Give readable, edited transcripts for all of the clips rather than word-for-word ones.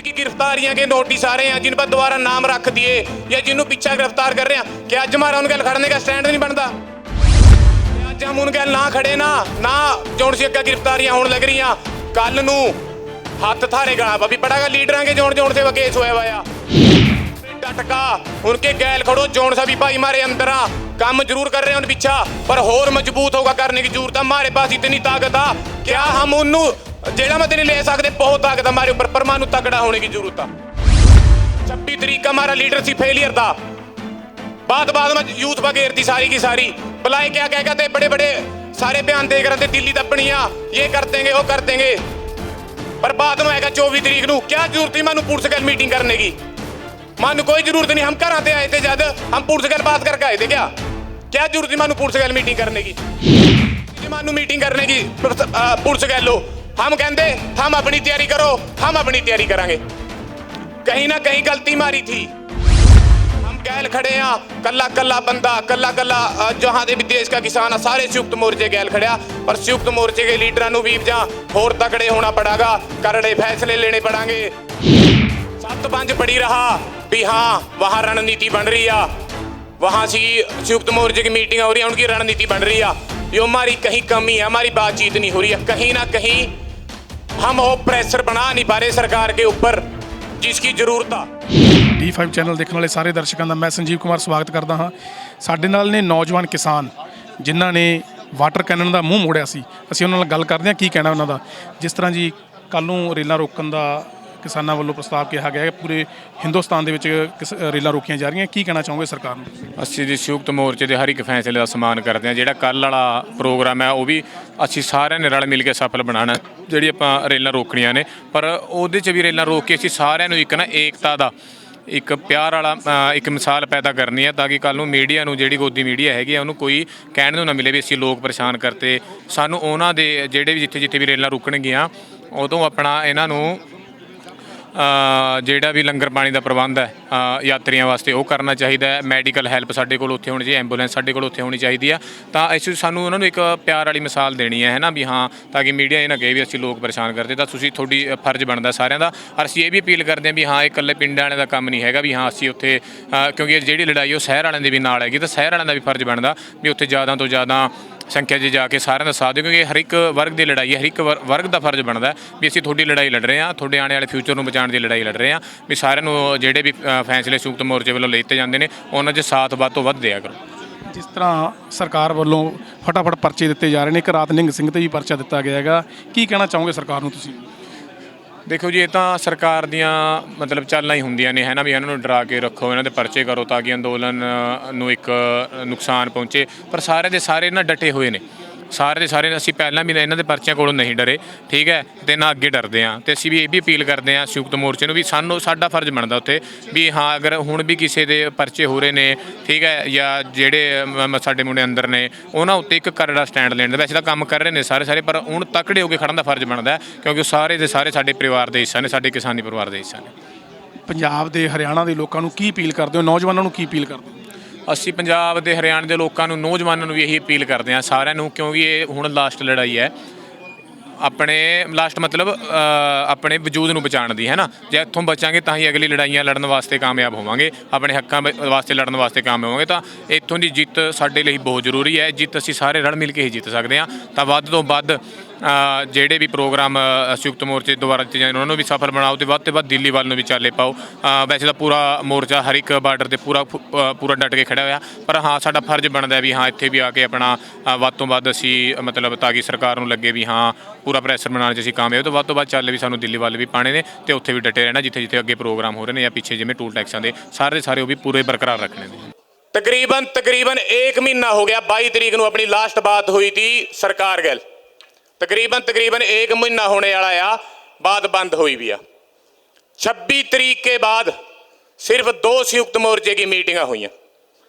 जिनकी गिरफ्तारियां के नोटिस आ रहे हैं, जिन पर दोबारा नाम रख दिए या जिन्होंने पीछा गिरफ्तार कर रहे हैं, क्या अज हमारा उनके खड़ने का स्टैंड नहीं बनता? अज हम उनके ना खड़े ना जोन से अगर गिरफ्तारियां होने लग रही, कल नू हथ थारे गला भी पड़ेगा लीडर के जोन से केस होया हुआ टटका उनके गैल खड़ो जोन सा भी भाई हमारे अंदर काम जरूर कर रहे हैं पीछा, पर होर मजबूत होगा करने की जरूरत है। हमारे पास इतनी ताकत है, क्या हम उन्होंने जेड़ा मत नहीं ले सकते? बहुत ताकत हमारे ऊपर, पर मानू तगड़ा होने की जरूरत है। 26 तरीक का हमारा लीडरशिप फेलियर था, बाद में यूथ बगैर थी सारी की सारी, बुलाए क्या कह थे, बड़े बड़े सारे बयान देख रहे थे, दिल्ली दपनिया ये कर देंगे वो कर देंगे, पर बाद में आएगा 24 तरीक नू। क्या जरूरत थी मानू पुलिस मीटिंग करने की? मानू कोई जरूरत नहीं, हम घर आते आए थे जब हम पुलिस बात करके आए थे। क्या जरूरत थी मानू पुलिस मीटिंग करने की? मानू मीटिंग करने की पुलिस गल लो, हम कहते हम अपनी तैयारी करो, हम अपनी तैयारी करांगे। कहीं ना कहीं गलती हमारी थी, हम गैल खड़े हैं, कल्ला कल्ला बंदा कल्ला कल्ला जहां दे भी देश का किसान है, सारे संयुक्त मोर्चे गैल खड़िया, पर संयुक्त मोर्चे के लीडर भी जहाँ होर तगड़े होना पड़ेगा, करड़े फैसले लेने पड़ेंगे। 7-5 पड़ी रहा भी हाँ वहाँ रणनीति बन रही है, वहाँ सी संयुक्त मोर्चे की मीटिंग हो रही है, उनकी रणनीति बन रही है। ये हमारी कहीं कमी है, हमारी बातचीत नहीं हो रही है, कहीं ना कहीं हम वो प्रेशर बना नहीं पा रहे सरकार के ऊपर जिसकी जरूरत है। D5 ਚੈਨਲ ਦੇਖਣ ਵਾਲੇ ਸਾਰੇ ਦਰਸ਼ਕਾਂ ਦਾ ਮੈਂ ਸੰਜੀਵ ਕੁਮਾਰ ਸਵਾਗਤ ਕਰਦਾ ਹਾਂ। ਸਾਡੇ ਨਾਲ ਨੇ ਨੌਜਵਾਨ ਕਿਸਾਨ ਜਿਨ੍ਹਾਂ ਨੇ ਵਾਟਰ ਕੈਨਨ ਦਾ ਮੂੰਹ ਮੋੜਿਆ ਸੀ। ਅਸੀਂ ਉਹਨਾਂ ਨਾਲ ਗੱਲ ਕਰਦੇ ਹਾਂ ਕੀ ਕਹਿਣਾ ਉਹਨਾਂ ਦਾ। ਜਿਸ ਤਰ੍ਹਾਂ ਜੀ ਕੱਲ੍ਹ ਨੂੰ ਰੇਲਾਂ ਰੋਕਣ ਦਾ ਕਿਸਾਨਾਂ ਵੱਲੋਂ ਪ੍ਰਸਤਾਵ ਕਿਹਾ ਗਿਆ ਹੈ, ਪੂਰੇ ਹਿੰਦੁਸਤਾਨ ਦੇ ਵਿੱਚ ਰੇਲਾਂ ਰੋਕੀਆਂ ਜਾ ਰਹੀਆਂ, ਕੀ ਕਹਿਣਾ ਚਾਹੋਗੇ ਸਰਕਾਰ ਨੂੰ? ਅਸੀਂ ਜੀ ਸੰਯੁਕਤ ਮੋਰਚੇ ਦੇ ਹਰ ਇੱਕ ਫੈਸਲੇ ਦਾ ਸਨਮਾਨ ਕਰਦੇ ਹਾਂ। ਜਿਹੜਾ ਕੱਲ੍ਹ ਵਾਲਾ ਪ੍ਰੋਗਰਾਮ ਹੈ ਉਹ ਵੀ ਅਸੀਂ ਸਾਰਿਆਂ ਨੇ ਰਲ ਮਿਲ ਕੇ ਸਫਲ ਬਣਾਉਣਾ। ਜਿਹੜੀ ਆਪਾਂ ਰੇਲਾਂ ਰੋਕਣੀਆਂ ਨੇ, ਪਰ ਉਹਦੇ 'ਚ ਵੀ ਰੇਲਾਂ ਰੋਕ ਕੇ ਅਸੀਂ ਸਾਰਿਆਂ ਨੂੰ ਇੱਕ ਨਾ ਏਕਤਾ ਦਾ ਇੱਕ ਪਿਆਰ ਵਾਲਾ ਇੱਕ ਮਿਸਾਲ ਪੈਦਾ ਕਰਨੀ ਹੈ, ਤਾਂ ਕਿ ਕੱਲ੍ਹ ਨੂੰ ਮੀਡੀਆ ਨੂੰ, ਜਿਹੜੀ ਗੋਦੀ ਮੀਡੀਆ ਹੈਗੀ ਆ, ਉਹਨੂੰ ਕੋਈ ਕਹਿਣ ਨੂੰ ਨਾ ਮਿਲੇ ਵੀ ਅਸੀਂ ਲੋਕ ਪਰੇਸ਼ਾਨ ਕਰਤੇ। ਸਾਨੂੰ ਉਹਨਾਂ ਦੇ ਜਿਹੜੇ ਵੀ ਜਿੱਥੇ ਵੀ ਰੇਲਾਂ ਰੁਕਣਗੀਆਂ ਉਦੋਂ ਆਪਣਾ ਇਹਨਾਂ ਨੂੰ ਜਿਹੜਾ ਵੀ ਲੰਗਰ ਪਾਣੀ ਦਾ ਪ੍ਰਬੰਧ ਹੈ ਯਾਤਰੀਆਂ ਵਾਸਤੇ ਉਹ ਕਰਨਾ ਚਾਹੀਦਾ ਹੈ। ਮੈਡੀਕਲ ਹੈਲਪ ਸਾਡੇ ਕੋਲ ਉੱਥੇ ਹੋਣੀ ਚਾਹੀਦੀ, ਐਂਬੂਲੈਂਸ ਸਾਡੇ ਕੋਲ ਉੱਥੇ ਹੋਣੀ ਚਾਹੀਦੀ ਆ। ਤਾਂ ਅਸੀਂ ਸਾਨੂੰ ਉਹਨਾਂ ਨੂੰ ਇੱਕ ਪਿਆਰ ਵਾਲੀ ਮਿਸਾਲ ਦੇਣੀ ਹੈ ਨਾ ਵੀ ਹਾਂ, ਤਾਂ ਕਿ ਮੀਡੀਆ ਇਹ ਨਾ ਕਹੇ ਵੀ ਅਸੀਂ ਲੋਕ ਪਰੇਸ਼ਾਨ ਕਰਦੇ। ਤਾਂ ਤੁਸੀਂ ਤੁਹਾਡੀ ਫਰਜ਼ ਬਣਦਾ ਸਾਰਿਆਂ ਦਾ। ਔਰ ਅਸੀਂ ਇਹ ਵੀ ਅਪੀਲ ਕਰਦੇ ਹਾਂ ਵੀ ਹਾਂ ਇਹ ਇਕੱਲੇ ਪਿੰਡਾਂ ਵਾਲਿਆਂ ਦਾ ਕੰਮ ਨਹੀਂ ਹੈਗਾ ਵੀ ਹਾਂ ਅਸੀਂ ਉੱਥੇ ਕਿਉਂਕਿ ਜਿਹੜੀ ਲੜਾਈ ਉਹ ਸ਼ਹਿਰ ਵਾਲਿਆਂ ਦੇ ਵੀ ਨਾਲ ਹੈਗੀ, ਤਾਂ ਸ਼ਹਿਰ ਵਾਲਿਆਂ ਦਾ ਵੀ ਫਰਜ਼ ਬਣਦਾ ਵੀ ਉੱਥੇ ਜ਼ਿਆਦਾ ਤੋਂ ਜ਼ਿਆਦਾ ਸੰਖਿਆ 'ਚ ਜਾ ਕੇ ਸਾਰਿਆਂ ਦਾ ਸਾਥ ਦਿਓ, ਕਿਉਂਕਿ ਹਰ ਇੱਕ ਵਰਗ ਦੀ ਲੜਾਈ ਹੈ, ਹਰ ਇੱਕ ਵਰਗ ਦਾ ਫਰਜ਼ ਬਣਦਾ ਵੀ ਅਸੀਂ ਤੁਹਾਡੀ ਲੜਾਈ ਲੜ ਰਹੇ ਹਾਂ, ਤੁਹਾਡੇ ਆਉਣ ਵਾਲੇ ਫਿਊਚਰ ਨੂੰ ਬਚਾਉਣ ਦੀ ਲੜਾਈ ਲੜ ਰਹੇ ਹਾਂ। ਵੀ ਸਾਰਿਆਂ ਨੂੰ ਜਿਹੜੇ ਵੀ ਫੈਸਲੇ ਸੰਯੁਕਤ ਮੋਰਚੇ ਵੱਲੋਂ ਲਿੱਤੇ ਜਾਂਦੇ ਨੇ ਉਹਨਾਂ 'ਚ ਸਾਥ ਵੱਧ ਤੋਂ ਵੱਧ ਦਿਆ ਕਰੋ। ਜਿਸ ਤਰ੍ਹਾਂ ਸਰਕਾਰ ਵੱਲੋਂ ਫਟਾਫਟ ਪਰਚੇ ਦਿੱਤੇ ਜਾ ਰਹੇ ਨੇ, ਇੱਕ ਰਾਤ ਨਿੰਗ ਸਿੰਘ 'ਤੇ ਵੀ ਪਰਚਾ ਦਿੱਤਾ ਗਿਆ ਹੈਗਾ, ਕੀ ਕਹਿਣਾ ਚਾਹੋਗੇ ਸਰਕਾਰ ਨੂੰ ਤੁਸੀਂ? ਦੇਖੋ ਜੀ, ਇਹ ਤਾਂ ਸਰਕਾਰ ਦੀਆਂ ਮਤਲਬ ਚਾਲਾਂ ਹੀ ਹੁੰਦੀਆਂ ਨੇ, ਹੈ ਨਾ ਵੀ ਇਹਨਾਂ ਨੂੰ ਡਰਾ ਕੇ ਰੱਖੋ, ਇਹਨਾਂ ਦੇ ਪਰਚੇ ਕਰੋ ਤਾਂ ਕਿ ਅੰਦੋਲਨ ਨੂੰ ਇੱਕ ਨੁਕਸਾਨ ਪਹੁੰਚੇ। ਪਰ ਸਾਰੇ ਦੇ ਸਾਰੇ ਨਾ ਡਟੇ ਹੋਏ ਨੇ, ਸਾਰੇ ਦੇ ਸਾਰੇ। ਅਸੀਂ ਪਹਿਲਾਂ ਵੀ ਇਹਨਾਂ ਦੇ ਪਰਚਿਆਂ ਕੋਲੋਂ ਨਹੀਂ ਡਰੇ, ਠੀਕ ਹੈ, ਅਤੇ ਨਾ ਅੱਗੇ ਡਰਦੇ ਹਾਂ। ਅਤੇ ਅਸੀਂ ਵੀ ਇਹ ਵੀ ਅਪੀਲ ਕਰਦੇ ਹਾਂ ਸੰਯੁਕਤ ਮੋਰਚੇ ਨੂੰ ਵੀ ਸਾਡਾ ਫਰਜ਼ ਬਣਦਾ ਉੱਥੇ ਵੀ ਹਾਂ ਅਗਰ ਹੁਣ ਵੀ ਕਿਸੇ ਦੇ ਪਰਚੇ ਹੋ ਰਹੇ ਨੇ, ਠੀਕ ਹੈ, ਜਾਂ ਜਿਹੜੇ ਸਾਡੇ ਮੁੰਡੇ ਅੰਦਰ ਨੇ ਉਹਨਾਂ ਉੱਤੇ ਇੱਕ ਕਰੜਾ ਸਟੈਂਡ ਲੈਣ ਦਾ। ਵੈਸੇ ਤਾਂ ਕੰਮ ਕਰ ਰਹੇ ਨੇ ਸਾਰੇ, ਪਰ ਹੁਣ ਤਕੜੇ ਹੋ ਕੇ ਖੜਨ ਦਾ ਫਰਜ਼ ਬਣਦਾ, ਕਿਉਂਕਿ ਸਾਰੇ ਦੇ ਸਾਰੇ ਸਾਡੇ ਪਰਿਵਾਰ ਦੇ ਹਿੱਸਾ ਨੇ, ਸਾਡੇ ਕਿਸਾਨੀ ਪਰਿਵਾਰ ਦੇ ਹਿੱਸਾ ਨੇ। ਪੰਜਾਬ ਦੇ ਹਰਿਆਣਾ ਦੇ ਲੋਕਾਂ ਨੂੰ ਕੀ ਅਪੀਲ ਕਰਦੇ ਹੋ, ਨੌਜਵਾਨਾਂ ਨੂੰ ਕੀ ਅਪੀਲ ਕਰਦੇ ਹੋ? ਅਸੀਂ ਪੰਜਾਬ ਦੇ ਹਰਿਆਣੇ ਦੇ ਲੋਕਾਂ ਨੂੰ, ਨੌਜਵਾਨਾਂ ਨੂੰ ਵੀ ਇਹੀ ਅਪੀਲ ਕਰਦੇ ਹਾਂ ਸਾਰਿਆਂ ਨੂੰ, ਕਿਉਂਕਿ ਇਹ ਹੁਣ ਲਾਸਟ ਲੜਾਈ ਹੈ ਆਪਣੇ ਲਾਸਟ ਮਤਲਬ ਆਪਣੇ ਵਜੂਦ ਨੂੰ ਬਚਾਉਣ ਦੀ, ਹੈ ਨਾ। ਜੇ ਇੱਥੋਂ ਬਚਾਂਗੇ ਤਾਂ ਹੀ ਅਗਲੀ ਲੜਾਈਆਂ ਲੜਨ ਵਾਸਤੇ ਕਾਮਯਾਬ ਹੋਵਾਂਗੇ, ਆਪਣੇ ਹੱਕਾਂ ਵਾਸਤੇ ਲੜਨ ਵਾਸਤੇ ਕਾਮਯਾਬ ਹੋਵਾਂਗੇ। ਤਾਂ ਇੱਥੋਂ ਦੀ ਜਿੱਤ ਸਾਡੇ ਲਈ ਬਹੁਤ ਜ਼ਰੂਰੀ ਹੈ, ਜਿੱਤ ਅਸੀਂ ਸਾਰੇ ਰਲ ਮਿਲ ਕੇ ਹੀ ਜਿੱਤ ਸਕਦੇ ਹਾਂ। ਤਾਂ ਵੱਧ ਤੋਂ ਵੱਧ ਜਿਹੜੇ ਵੀ ਪ੍ਰੋਗਰਾਮ ਸੰਯੁਕਤ ਮੋਰਚੇ ਦੁਆਰਾ ਦਿੱਤੇ ਜਾਂਦੇ ਉਹਨਾਂ ਨੂੰ ਵੀ ਸਫਲ ਬਣਾਓ, ਅਤੇ ਵੱਧ ਤੋਂ ਵੱਧ ਦਿੱਲੀ ਵੱਲ ਨੂੰ ਵੀ ਚਾਲੇ ਪਾਓ। ਵੈਸੇ ਤਾਂ ਪੂਰਾ ਮੋਰਚਾ ਹਰ ਇੱਕ ਬਾਰਡਰ 'ਤੇ ਪੂਰਾ ਡਟ ਕੇ ਖੜ੍ਹਾ ਹੋਇਆ, ਪਰ ਹਾਂ ਸਾਡਾ ਫਰਜ਼ ਬਣਦਾ ਵੀ ਹਾਂ ਇੱਥੇ ਵੀ ਆ ਕੇ ਆਪਣਾ ਵੱਧ ਤੋਂ ਵੱਧ ਅਸੀਂ ਮਤਲਬ ਤਾਂ ਕਿ ਸਰਕਾਰ ਨੂੰ ਲੱਗੇ ਵੀ ਹਾਂ ਪੂਰਾ ਪ੍ਰੈਸ਼ਰ ਬਣਾਉਣ 'ਚ ਅਸੀਂ ਕਾਮਯਾਬ। ਤੋਂ ਵੱਧ ਤੋਂ ਵੱਧ ਚਾਲੇ ਵੀ ਸਾਨੂੰ ਦਿੱਲੀ ਵੱਲ ਵੀ ਪਾਣੇ ਨੇ, ਅਤੇ ਉੱਥੇ ਵੀ ਡਟੇ ਰਹਿਣਾ ਜਿੱਥੇ ਜਿੱਥੇ ਅੱਗੇ ਪ੍ਰੋਗਰਾਮ ਹੋ ਰਹੇ ਨੇ, ਜਾਂ ਪਿੱਛੇ ਜਿਵੇਂ ਟੂਲ ਟੈਕਸਾਂ ਦੇ ਸਾਰੇ ਉਹ ਵੀ ਪੂਰੇ ਬਰਕਰਾਰ ਰੱਖਣੇ ਨੇ। तकरीबन 1 महीना हो गया, 22 तरीक को अपनी लास्ट बात हुई थी सरकार गल, तकरीबन 1 महीना होने वाला आ, बात बंद हुई भी आ। 26 तरीक के बाद सिर्फ 2 संयुक्त मोर्चे की मीटिंग हुई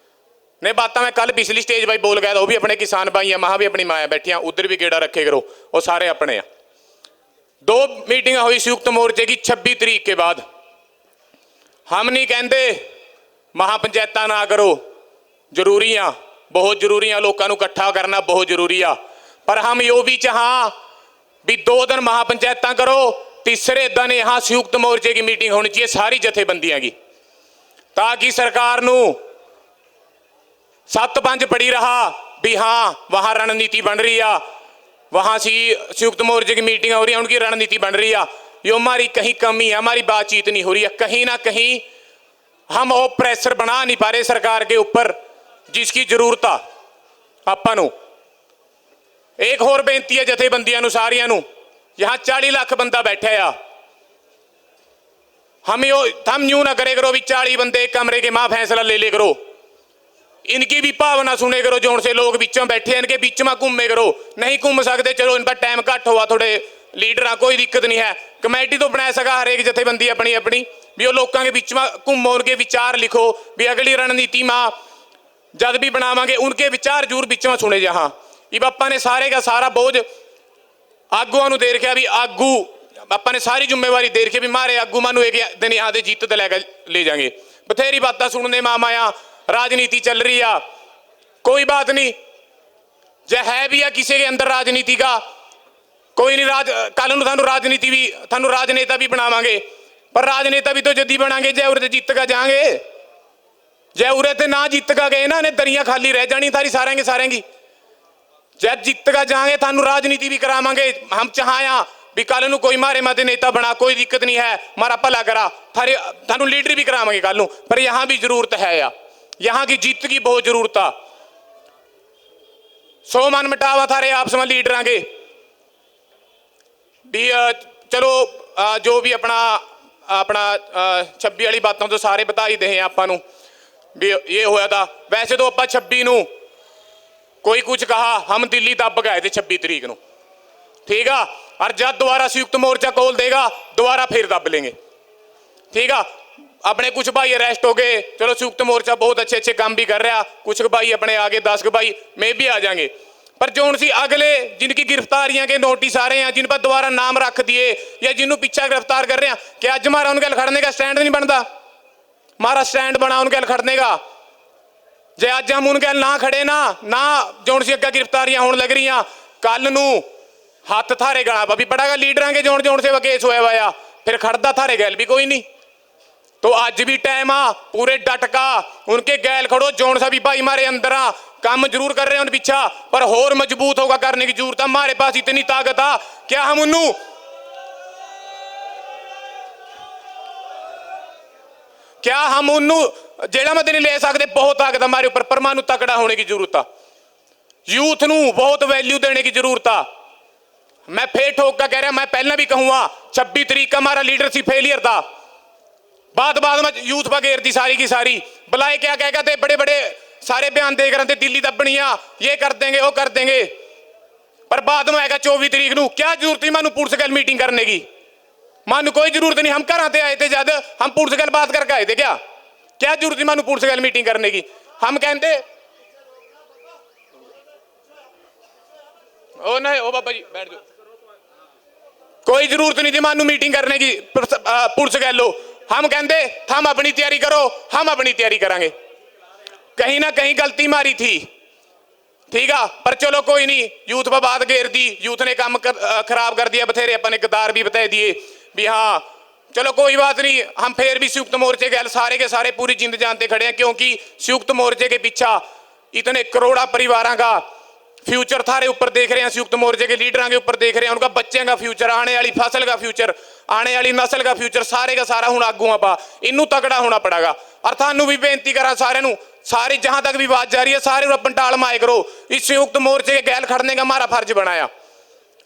ने। बातें मैं कल पिछली स्टेज भाई बोल गया था, वो भी अपने किसान भाई हैं, महा भी अपनी माया बैठियाँ, उधर भी गेड़ा रखे करो, वो सारे अपने हैं। 2 मीटिंग हुई संयुक्त मोर्चे की 26 तरीक के बाद। हम नहीं कहते महापंचायत ना करो, जरूरी आ, बहुत जरूरी आ, लोगों को इकट्ठा करना बहुत जरूरी आ, पर हम यो भी चाह भी 2 दिन महापंचायत करो, तीसरे दिन यहाँ संयुक्त मोर्चे की मीटिंग होनी चाहिए सारी जथेबंदियां की, ताकि सरकार नू 7-5 पड़ी रहा भी हाँ वहाँ रणनीति बन रही है, वहाँ सी संयुक्त मोर्चे की मीटिंग हो रही है, उनकी रणनीति बन रही है। ये हमारी कहीं कमी है, हमारी बातचीत नहीं हो रही है, कहीं ना कहीं हम वो प्रेशर बना नहीं पा रहे सरकार के ऊपर जिसकी जरूरत आ आपां नू। एक होर बेनती है जथेबंदियां नू सारियां नू, यहाँ 40 लाख बंदा बैठा है, हम यूं ना करे करो भी 40 बंदे एक कमरे के मां फैसला ले ले करो, इनकी भी भावना सुने करो। जोन से लोग बिचों बैठे हैं इनके बीच में घूमे करो, नहीं घूम सकते चलो इन पर टाइम घट हुआ थोड़े लीडर कोई दिक्कत नहीं है, कमेटी तो बना सका हर एक जथेबंदी अपनी अपनी भी वो लोगों के बीच में घूमो, उनके विचार लिखो भी अगली रणनीति में जब भी बनावांगे उनके विचार जरूर बीच में सुने। जहाँ इब आपां ने सारे का सारा बोझ आगुआं नूं दे रखिया भी आगू आपां ने सारी जिम्मेवारी दे रखी भी मारे आगू मानू एक दिन यहाँ दे जीत ते लैके ले जाएंगे। बथेरी बातें सुनने मामाया राजनीति चल रही है, कोई बात नहीं, जे है भी है किसी के अंदर राजनीति का कोई नहीं, कल नूं थानू राजनीति भी थानू राजनेता भी बनावांगे, पर राजनेता भी तो जदी बनांगे जे उरे जीत का जाएंगे, जे उरे ते ना जीत का गए ना ने दरियां खाली रह जानी थारी सारेंगे सारेंगी। जब जीत का जाएंगे थानू राजनीति भी करावांगे, हम चाहाया भी कल नूं कोई मारे मत नेता बना, कोई दिक्कत नहीं है, मारा भला करा, थारे थानू लीडर भी करावांगे कल नूं, पर यहाँ भी जरूरत है या यहाँ की जीत की बहुत जरूरत है। 100 मन मिटावा थारे आपस में लीडर के भी चलो जो भी अपना अपना 26 वाली बातों तो सारे बता ही दे हैं आपां नूं भी ये होया था। वैसे तो आपां 26 नूं कोई कुछ कहा, हम दिल्ली दब गए थे 26 तरीक नूं, ठीक है, और जब दोबारा संयुक्त मोर्चा कॉल देगा दोबारा फिर दब लेंगे, ठीक है। अपने कुछ भाई अरेस्ट हो गए, चलो संयुक्त मोर्चा बहुत अच्छे अच्छे काम भी कर रहा, कुछ भाई अपने आगे 10 भाई में भी आ जाएंगे, पर जो सी अगले जिनकी गिरफ्तारियां के नोटिस आ रहे हैं, जिन पर दोबारा नाम रख दिए या जिन्होंने पीछा गिरफ्तार कर रहे हैं, क्या अज हमारा उनके खड़ने का स्टैंड नहीं बनता? हमारा स्टैंड बना उनके खड़ने का। जे अज हम उनके ना खड़े ना जो सी अगर गिरफ्तारियां होने लग रही, कल नू हाथ थारे गला भी पड़ेगा लीडर के जोन से केस होया हुआ, फिर खड़दा थारे गैल भी कोई नहीं। तो अज भी टाइम आ, पूरे डटका उनके गैल खड़ो, जोन सा भी भाई मारे अंदर आ काम जरूर कर रहे हैं उन पीछा, पर होर मजबूत होगा करने की जरूरत है। हमारे पास इतनी ताकत आ, क्या हम उन्नू जेड़ा मत नहीं ले सकते, बहुत ताकत हमारे ऊपर, पर मानू तकड़ा होने की जरूरत है। यूथ नू बहुत वैल्यू देने की जरूरत है। मैं फिर ठोक का कह रहा, मैं पहले भी कहूंगा 26 तरीक का हमारा लीडरशिप फेलियर था, बाद में यूथ पर घेर दी सारी की सारी, बुलाए क्या कहेगा थे, बड़े बड़े सारे बयान दे रहे थे दिल्ली दबनिया ये कर देंगे वो कर देंगे, पर बाद में आएगा 24 तरीक नू, क्या जरूरत थी मानू पुलिस गल मीटिंग करने की? मानू कोई जरूरत नहीं, हम घर आते आए थे जब हम पुलिस गल बात करके आए थे, क्या जरूरत थी मानू पुलिस गल मीटिंग करने की? हम कहते ओ नहीं ओ बाबा जी बैठ जाओ, कोई जरूरत नहीं थी मानू मीटिंग करने की पुलिस गल लो। हम कहते हम अपनी तैयारी करो, हम अपनी तैयारी करांगे, कहीं ना कहीं गलती मारी थी, ठीक है, पर चलो कोई नहीं, यूथ पर बात घेर दी, यूथ ने काम खराब कर दिया, बथेरे अपने गद्दार भी बता दिए भी हाँ चलो कोई बात नहीं। हम फिर भी संयुक्त मोर्चे के सारे के सारे पूरी जिंद जानते खड़े हैं, क्योंकि संयुक्त मोर्चे के पीछा इतने करोड़ा परिवारों का फ्यूचर थारे ऊपर देख रहे हैं, संयुक्त मोर्चे के लीडरों के ऊपर देख रहे हैं, उनका बच्चों का फ्यूचर, आने वाली फसल का फ्यूचर, आने वाली नस्ल का फ्यूचर, सारे का सारा हूँ आगू आपा इनू तगड़ा होना पड़ेगा। और थानू भी बेनती करा सारे सारे जहां तक भी बात जा रही है सारे पंटाल माए करो, इस संयुक्त मोर्चे के गैल खड़ने का हमारा फर्ज बनाया,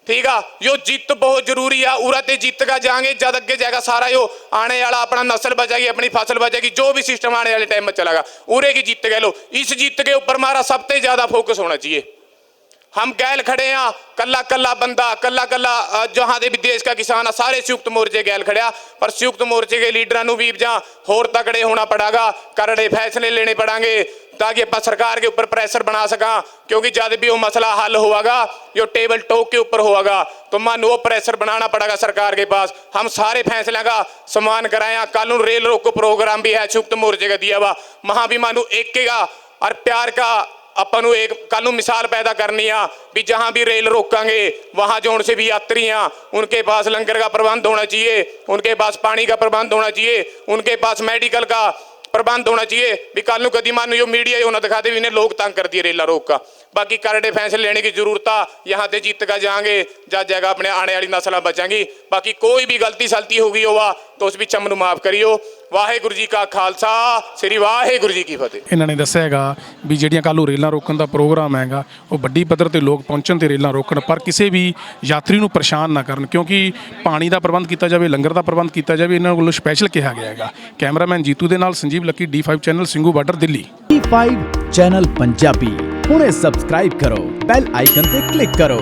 ठीक है। यो जीत बहुत जरूरी है, उरा ते जीत का जाएंगे जद अगे जाएगा सारा यो आने वाला अपना नस्ल बचेगी, अपनी फसल बचेगी, जो भी सिस्टम आने वाले टाइम में चलेगा उरे की जीत कह लो। इस जीत के ऊपर हमारा सबसे ज्यादा फोकस होना चाहिए। हम गैल खड़े हैं, कल्ला कल्ला बंदा कल्ला कल्ला जहां दे भी देश का किसान है, सारे संयुक्त मोर्चे गैल खड़िया, पर संयुक्त मोर्चे के लीडरों भी जहाँ होर तगड़े होना पड़ेगा, करड़े फैसले लेने पड़ेंगे, ताकि आप सरकार के ऊपर प्रेशर बना सका, क्योंकि जब भी वो मसला हल होगा जो टेबल टॉक के ऊपर होगा तो मन वो प्रेशर बनाना पड़ेगा सरकार के पास। हम सारे फैसले का सम्मान कराया, कल रेल रोको प्रोग्राम भी है संयुक्त मोर्चे का दिया हुआ, वहां भी मानू एक का और प्यार का ਆਪਾਂ ਨੂੰ एक कल ਨੂੰ मिसाल पैदा करनी आ भी जहां भी रेल रोकांगे वहां जोन से भी यात्री हैं उनके पास लंगर का प्रबंध होना चाहिए, उनके पास पानी का प्रबंध होना चाहिए, उनके पास मेडिकल का प्रबंध होना चाहिए भी कल ਨੂੰ कदी मान जो मीडिया ही ना दिखा दे भी इन्हें लोग तंग कर दिए रेला रोक का। बाकी करड़े फैसले लेने की जरूरत आ यहाँ से जीत का जाएंगे जा जाएगा अपने आने वाली नस्ल बचाएंगी। बाकी कोई भी गलती सलती होगी होवा तो उस भी चम माफ़ करियो। ਵਾਹਿਗੁਰੂ ਜੀ ਕਾ ਖਾਲਸਾ ਸ੍ਰੀ ਵਾਹਿਗੁਰੂ ਜੀ ਕੀ ਫਤਿਹ। ਇਹਨਾਂ ਨੇ ਦੱਸਿਆ ਹੈਗਾ ਵੀ ਜਿਹੜੀਆਂ ਕੱਲ੍ਹ ਨੂੰ ਰੇਲਾਂ ਰੋਕਣ ਦਾ ਪ੍ਰੋਗਰਾਮ ਹੈਗਾ ਉਹ ਵੱਡੀ ਪੱਧਰ ਤੇ ਲੋਕ ਪਹੁੰਚਣ ਤੇ ਰੇਲਾਂ ਰੋਕਣ, ਪਰ ਕਿਸੇ ਵੀ ਯਾਤਰੀ ਨੂੰ ਪਰੇਸ਼ਾਨ ਨਾ ਕਰਨ, ਕਿਉਂਕਿ ਪਾਣੀ ਦਾ ਪ੍ਰਬੰਧ ਕੀਤਾ ਜਾਵੇ, ਲੰਗਰ ਦਾ ਪ੍ਰਬੰਧ ਕੀਤਾ ਜਾਵੇ, ਇਹਨਾਂ ਵੱਲੋਂ ਸਪੈਸ਼ਲ ਕਿਹਾ ਗਿਆ ਹੈਗਾ। ਕੈਮਰਾਮੈਨ ਜੀਤੂ ਦੇ ਨਾਲ Sanjeev Lucky, D5 channel, Singhu border, Delhi. D5 channel Punjabi ਹੁਣੇ ਸਬਸਕ੍ਰਾਈਬ ਕਰੋ, ਬੈਲ ਆਈਕਨ ਤੇ ਕਲਿੱਕ ਕਰੋ।